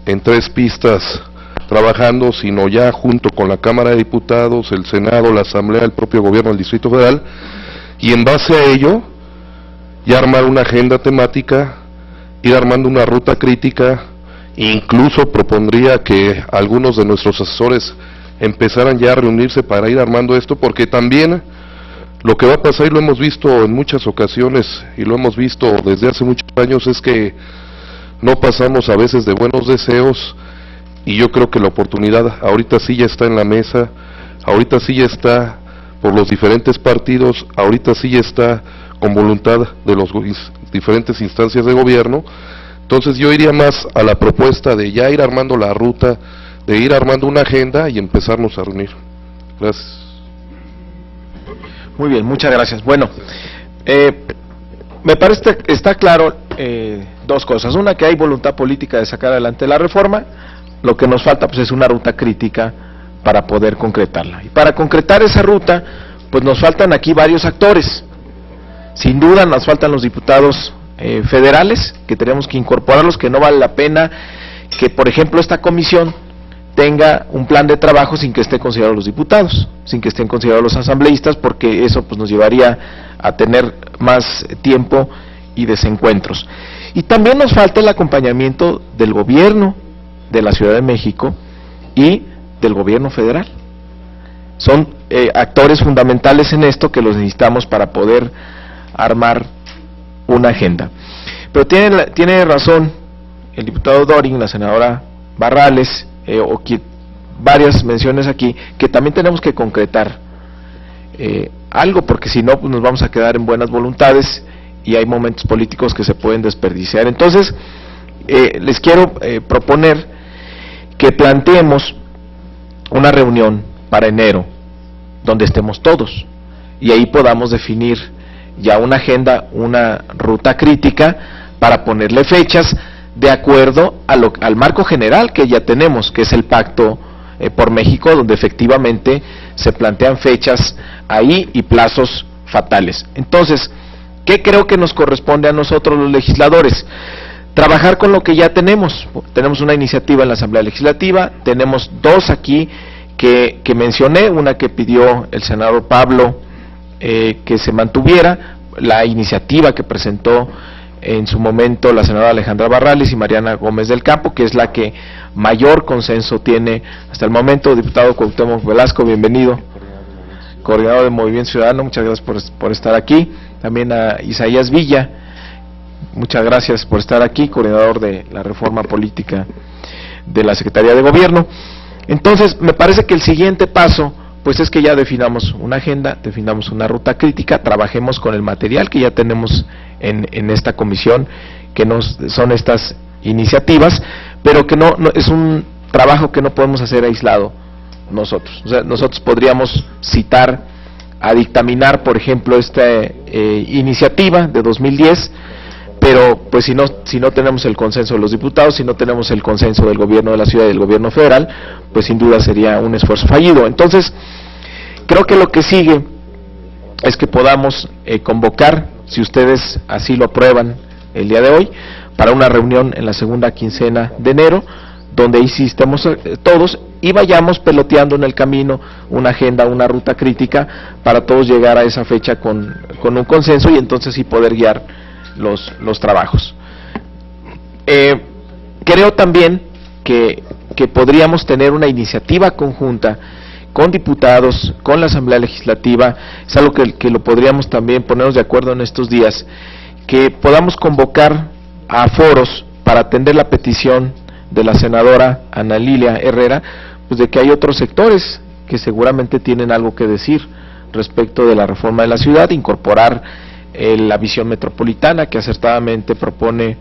en tres pistas trabajando, sino ya junto con la Cámara de Diputados, el Senado, la Asamblea, el propio Gobierno del Distrito Federal, y en base a ello ya armar una agenda temática, ir armando una ruta crítica. Incluso propondría que algunos de nuestros asesores empezaran ya a reunirse para ir armando esto, porque también lo que va a pasar, y lo hemos visto en muchas ocasiones, y lo hemos visto desde hace muchos años, es que no pasamos a veces de buenos deseos, y yo creo que la oportunidad ahorita sí ya está en la mesa, ahorita sí ya está por los diferentes partidos, ahorita sí ya está con voluntad de las diferentes instancias de gobierno. Entonces yo iría más a la propuesta de ya ir armando la ruta, de ir armando una agenda y empezarnos a reunir. Gracias. Muy bien, muchas gracias. Bueno, me parece que está claro dos cosas. Una, que hay voluntad política de sacar adelante la reforma. Lo que nos falta pues es una ruta crítica para poder concretarla. Y para concretar esa ruta, pues nos faltan aquí varios actores. Sin duda nos faltan los diputados federales, que tenemos que incorporarlos, que no vale la pena que, por ejemplo, esta comisión tenga un plan de trabajo sin que estén considerados los diputados, sin que estén considerados los asambleístas, porque eso pues nos llevaría a tener más tiempo y desencuentros. Y también nos falta el acompañamiento del gobierno de la Ciudad de México y del gobierno federal. Son actores fundamentales en esto que los necesitamos para poder armar una agenda. Pero tiene razón el diputado Dorin, la senadora Barrales, varias menciones aquí, que también tenemos que concretar algo, porque si no pues nos vamos a quedar en buenas voluntades y hay momentos políticos que se pueden desperdiciar. Entonces les quiero proponer que planteemos una reunión para enero donde estemos todos y ahí podamos definir ya una agenda, una ruta crítica para ponerle fechas de acuerdo al marco general que ya tenemos, que es el Pacto por México, donde efectivamente se plantean fechas ahí y plazos fatales. Entonces, ¿qué creo que nos corresponde a nosotros los legisladores? Trabajar con lo que ya tenemos. Tenemos una iniciativa en la Asamblea Legislativa, tenemos dos aquí que mencioné, una que pidió el senador Pablo que se mantuviera, la iniciativa que presentó en su momento la senadora Alejandra Barrales y Mariana Gómez del Campo, que es la que mayor consenso tiene hasta el momento. Diputado Cuauhtémoc Velasco, bienvenido, coordinador de Movimiento Ciudadano, muchas gracias por estar aquí. También a Isaías Villa, muchas gracias por estar aquí, coordinador de la reforma política de la Secretaría de Gobierno. Entonces, me parece que el siguiente paso pues es que ya definamos una agenda, definamos una ruta crítica, trabajemos con el material que ya tenemos en esta comisión, que son estas iniciativas, pero que no es un trabajo que no podemos hacer aislado nosotros. O sea, nosotros podríamos citar a dictaminar, por ejemplo, esta iniciativa de 2010, pero pues si no tenemos el consenso de los diputados, si no tenemos el consenso del gobierno de la ciudad y del gobierno federal, pues sin duda sería un esfuerzo fallido. Entonces, creo que lo que sigue es que podamos convocar, si ustedes así lo aprueban el día de hoy, para una reunión en la segunda quincena de enero, donde ahí sí estemos todos y vayamos peloteando en el camino una agenda, una ruta crítica, para todos llegar a esa fecha con un consenso y entonces sí poder guiar los trabajos. Creo también que podríamos tener una iniciativa conjunta con diputados, con la Asamblea Legislativa. Es algo que lo podríamos también ponernos de acuerdo en estos días, que podamos convocar a foros para atender la petición de la senadora Ana Lilia Herrera, pues de que hay otros sectores que seguramente tienen algo que decir respecto de la reforma de la ciudad, incorporar la visión metropolitana que acertadamente propone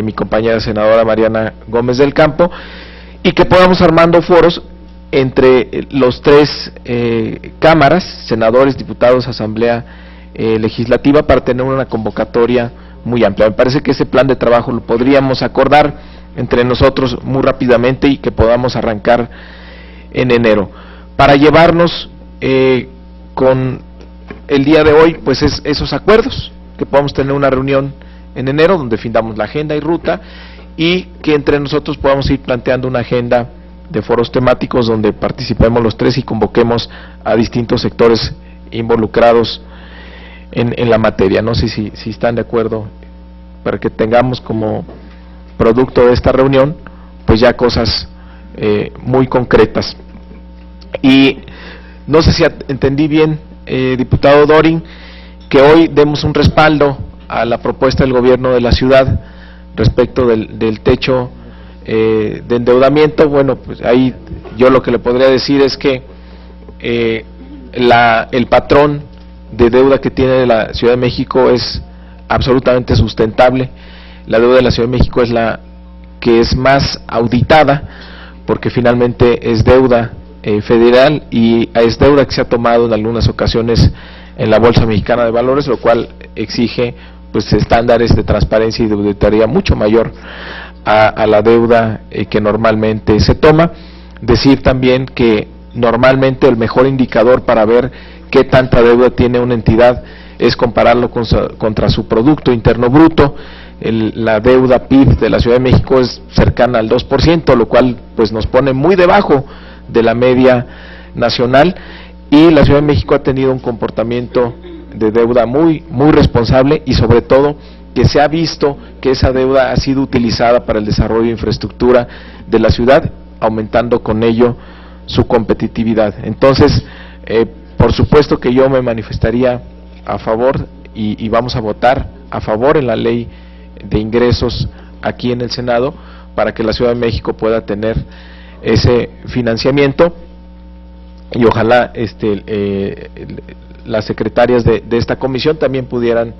mi compañera senadora Mariana Gómez del Campo, y que podamos armando foros entre los tres cámaras, senadores, diputados, Asamblea Legislativa, para tener una convocatoria muy amplia. Me parece que ese plan de trabajo lo podríamos acordar entre nosotros muy rápidamente y que podamos arrancar en enero, para llevarnos con el día de hoy pues esos acuerdos, que podamos tener una reunión en enero donde definamos la agenda y ruta, y que entre nosotros podamos ir planteando una agenda de foros temáticos donde participemos los tres y convoquemos a distintos sectores involucrados en la materia. No sé si están de acuerdo, para que tengamos como producto de esta reunión pues ya cosas muy concretas. Y no sé si entendí bien, diputado Dorin, que hoy demos un respaldo a la propuesta del gobierno de la ciudad respecto del techo de endeudamiento. Bueno, pues ahí yo lo que le podría decir es que el patrón de deuda que tiene la Ciudad de México es absolutamente sustentable. La deuda de la Ciudad de México es la que es más auditada, porque finalmente es deuda federal y es deuda que se ha tomado en algunas ocasiones en la Bolsa Mexicana de Valores, lo cual exige pues estándares de transparencia y de auditoría mucho mayor a la deuda que normalmente se toma. Decir también que normalmente el mejor indicador para ver qué tanta deuda tiene una entidad es compararlo contra su Producto Interno Bruto. La deuda PIB de la Ciudad de México es cercana al 2%, lo cual pues nos pone muy debajo de la media nacional, y la Ciudad de México ha tenido un comportamiento de deuda muy responsable, y sobre todo que se ha visto que esa deuda ha sido utilizada para el desarrollo de infraestructura de la ciudad, aumentando con ello su competitividad. Entonces, por supuesto que yo me manifestaría a favor y vamos a votar a favor en la ley de ingresos aquí en el Senado, para que la Ciudad de México pueda tener ese financiamiento, y ojalá las secretarias de esta comisión también pudieran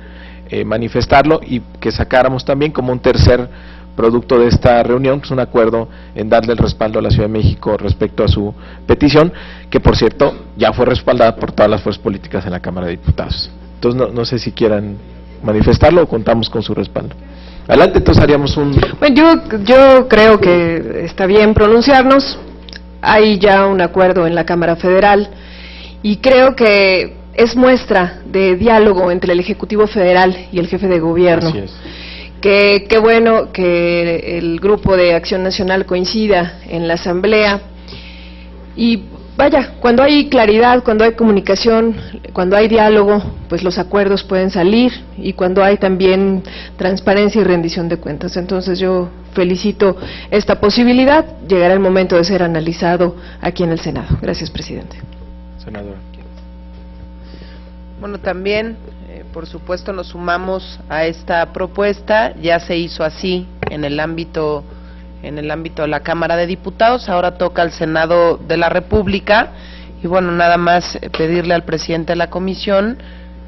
manifestarlo, y que sacáramos también como un tercer producto de esta reunión, que es un acuerdo en darle el respaldo a la Ciudad de México respecto a su petición, que por cierto ya fue respaldada por todas las fuerzas políticas en la Cámara de Diputados. Entonces no sé si quieran manifestarlo o contamos con su respaldo. Adelante, entonces haríamos un... Bueno, yo creo que está bien pronunciarnos. Hay ya un acuerdo en la Cámara Federal y creo que es muestra de diálogo entre el Ejecutivo Federal y el jefe de gobierno. Así es. Qué bueno que el Grupo de Acción Nacional coincida en la Asamblea, y vaya, cuando hay claridad, cuando hay comunicación, cuando hay diálogo, pues los acuerdos pueden salir, y cuando hay también transparencia y rendición de cuentas. Entonces yo felicito esta posibilidad. Llegará el momento de ser analizado aquí en el Senado. Gracias, presidente. Senadora. Bueno, también, por supuesto, nos sumamos a esta propuesta. Ya se hizo así en el ámbito de la Cámara de Diputados, ahora toca al Senado de la República, y bueno, nada más pedirle al presidente de la comisión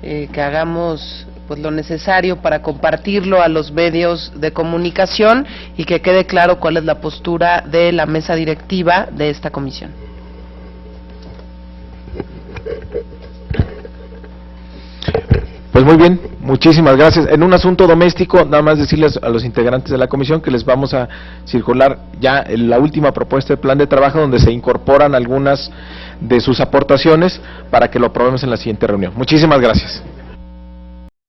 que hagamos pues lo necesario para compartirlo a los medios de comunicación y que quede claro cuál es la postura de la mesa directiva de esta comisión. Pues muy bien, muchísimas gracias. En un asunto doméstico, nada más decirles a los integrantes de la comisión que les vamos a circular ya la última propuesta de plan de trabajo, donde se incorporan algunas de sus aportaciones para que lo aprobemos en la siguiente reunión. Muchísimas gracias.